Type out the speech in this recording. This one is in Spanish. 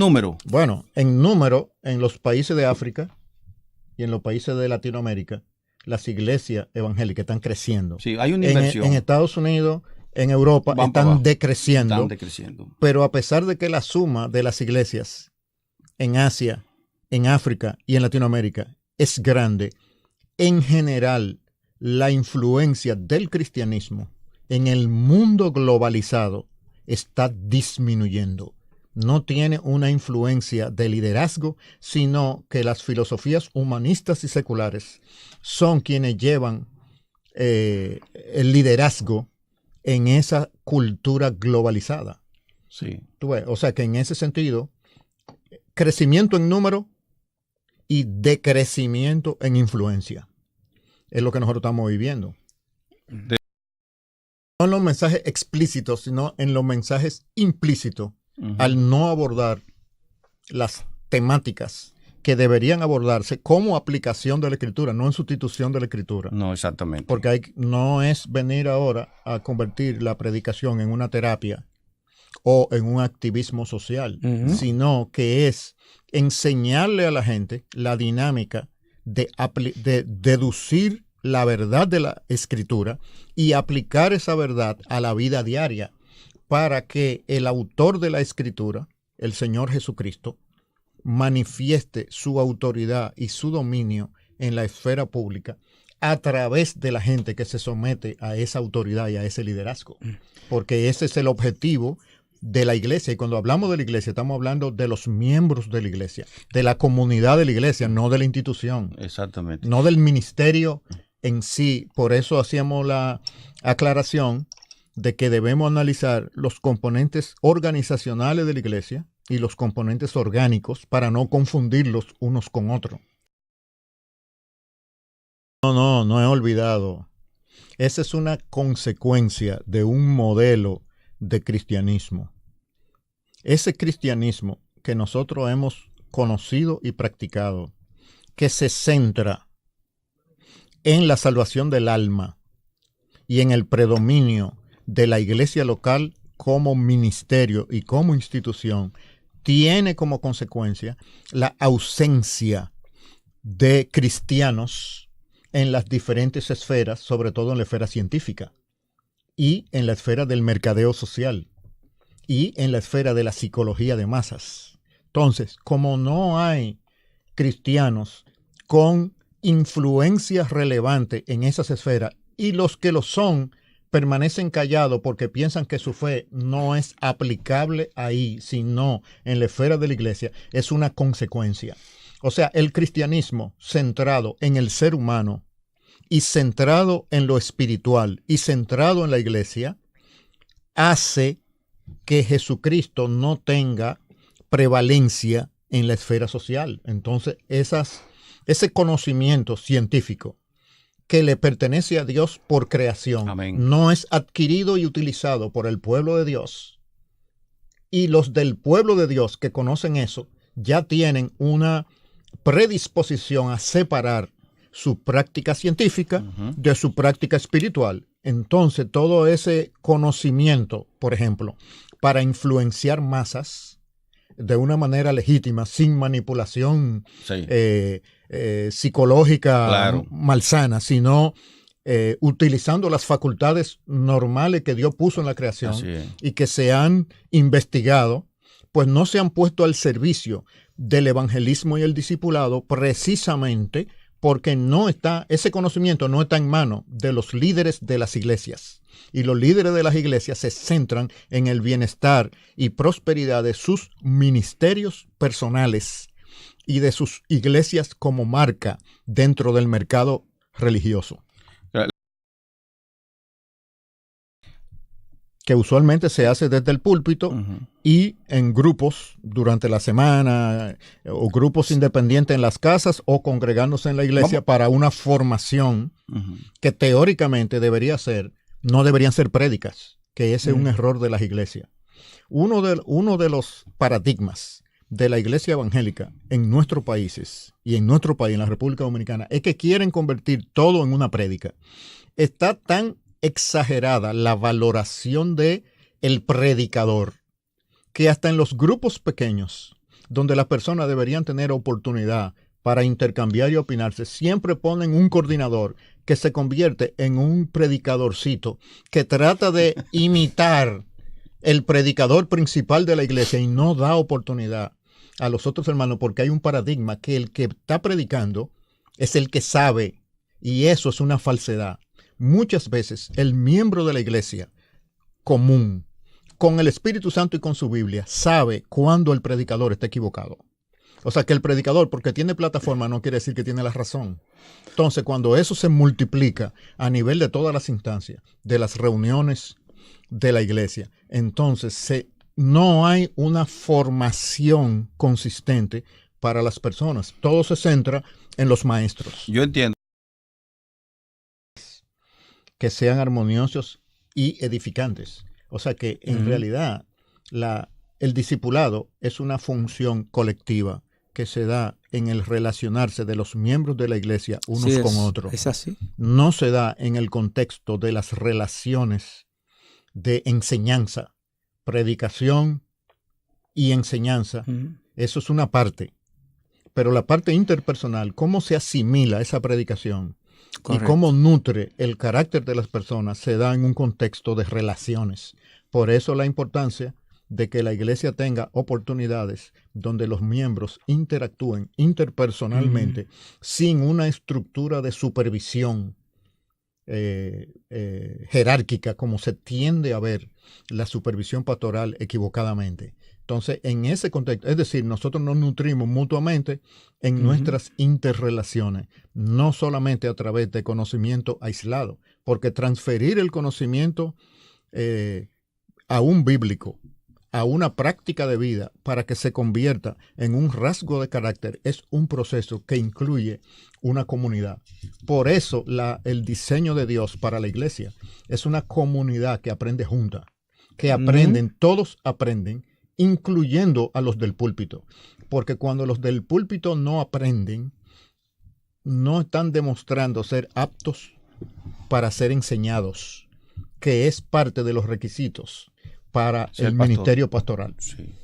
número. Bueno, en número, en los países de África y en los países de Latinoamérica, las iglesias evangélicas están creciendo. Sí, hay una inversión. En Estados Unidos, en Europa, están decreciendo. Pero a pesar de que la suma de las iglesias en Asia, en África y en Latinoamérica es grande, en general, la influencia del cristianismo en el mundo globalizado está disminuyendo. No tiene una influencia de liderazgo, sino que las filosofías humanistas y seculares son quienes llevan el liderazgo en esa cultura globalizada. Sí. ¿Tú ves? O sea que en ese sentido, crecimiento en número y decrecimiento en influencia. Es lo que nosotros estamos viviendo. No en los mensajes explícitos, sino en los mensajes implícitos, al no abordar las temáticas que deberían abordarse como aplicación de la escritura, no en sustitución de la escritura. No, exactamente. Porque no es venir ahora a convertir la predicación en una terapia o en un activismo social, sino que es enseñarle a la gente la dinámica de deducir la verdad de la escritura y aplicar esa verdad a la vida diaria para que el autor de la escritura, el Señor Jesucristo, manifieste su autoridad y su dominio en la esfera pública a través de la gente que se somete a esa autoridad y a ese liderazgo. Porque ese es el objetivo de la iglesia. Y cuando hablamos de la iglesia, estamos hablando de los miembros de la iglesia, de la comunidad de la iglesia, no de la institución. Exactamente. No del ministerio en sí. Por eso hacíamos la aclaración de que debemos analizar los componentes organizacionales de la iglesia y los componentes orgánicos para no confundirlos unos con otros. No he olvidado. Esa es una consecuencia de un modelo de cristianismo. Ese cristianismo que nosotros hemos conocido y practicado, que se centra en la salvación del alma y en el predominio de la iglesia local como ministerio y como institución, tiene como consecuencia la ausencia de cristianos en las diferentes esferas, sobre todo en la esfera científica y en la esfera del mercadeo social y en la esfera de la psicología de masas. Entonces, como no hay cristianos con influencia relevante en esas esferas y los que lo son permanecen callados porque piensan que su fe no es aplicable ahí, sino en la esfera de la iglesia, es una consecuencia. O sea, el cristianismo centrado en el ser humano y centrado en lo espiritual y centrado en la iglesia hace que Jesucristo no tenga prevalencia en la esfera social. Entonces, ese conocimiento científico que le pertenece a Dios por creación, amén, no es adquirido y utilizado por el pueblo de Dios. Y los del pueblo de Dios que conocen eso ya tienen una predisposición a separar su práctica científica de su práctica espiritual. Entonces, todo ese conocimiento, por ejemplo, para influenciar masas de una manera legítima, sin manipulación psicológica malsana, sino utilizando las facultades normales que Dios puso en la creación y que se han investigado, pues no se han puesto al servicio del evangelismo y el discipulado precisamente porque ese conocimiento no está en manos de los líderes de las iglesias. Y los líderes de las iglesias se centran en el bienestar y prosperidad de sus ministerios personales y de sus iglesias como marca dentro del mercado religioso. Que usualmente se hace desde el púlpito y en grupos durante la semana, o grupos independientes en las casas o congregándose en la iglesia para una formación que teóricamente no deberían ser prédicas, que ese es un error de las iglesias. Uno de los paradigmas de la iglesia evangélica en nuestros países y en nuestro país, en la República Dominicana, es que quieren convertir todo en una prédica. Está tan exagerada la valoración de el predicador que hasta en los grupos pequeños donde las personas deberían tener oportunidad para intercambiar y opinarse, siempre ponen un coordinador que se convierte en un predicadorcito que trata de imitar el predicador principal de la iglesia y no da oportunidad a los otros hermanos, porque hay un paradigma que el que está predicando es el que sabe, y eso es una falsedad. Muchas veces el miembro de la iglesia común, con el Espíritu Santo y con su Biblia, sabe cuándo el predicador está equivocado. O sea, que el predicador, porque tiene plataforma, no quiere decir que tiene la razón. Entonces, cuando eso se multiplica a nivel de todas las instancias, de las reuniones de la iglesia, entonces no hay una formación consistente para las personas. Todo se centra en los maestros. Yo entiendo. Que sean armoniosos y edificantes. O sea que en realidad el discipulado es una función colectiva que se da en el relacionarse de los miembros de la iglesia unos con otros. Es así. No se da en el contexto de las relaciones de enseñanza, predicación y enseñanza. Eso es una parte. Pero la parte interpersonal, cómo se asimila esa predicación, correcto, y cómo nutre el carácter de las personas, se da en un contexto de relaciones. Por eso la importancia de que la iglesia tenga oportunidades donde los miembros interactúen interpersonalmente sin una estructura de supervisión jerárquica, como se tiende a ver la supervisión pastoral equivocadamente. Entonces, en ese contexto, es decir, nosotros nos nutrimos mutuamente en nuestras interrelaciones, no solamente a través de conocimiento aislado, porque transferir el conocimiento a un bíblico, a una práctica de vida, para que se convierta en un rasgo de carácter, es un proceso que incluye una comunidad. Por eso el diseño de Dios para la iglesia es una comunidad que aprende junta, que aprenden, todos aprenden, incluyendo a los del púlpito. Porque cuando los del púlpito no aprenden, no están demostrando ser aptos para ser enseñados, que es parte de los requisitos para el ministerio pastoral. Sí.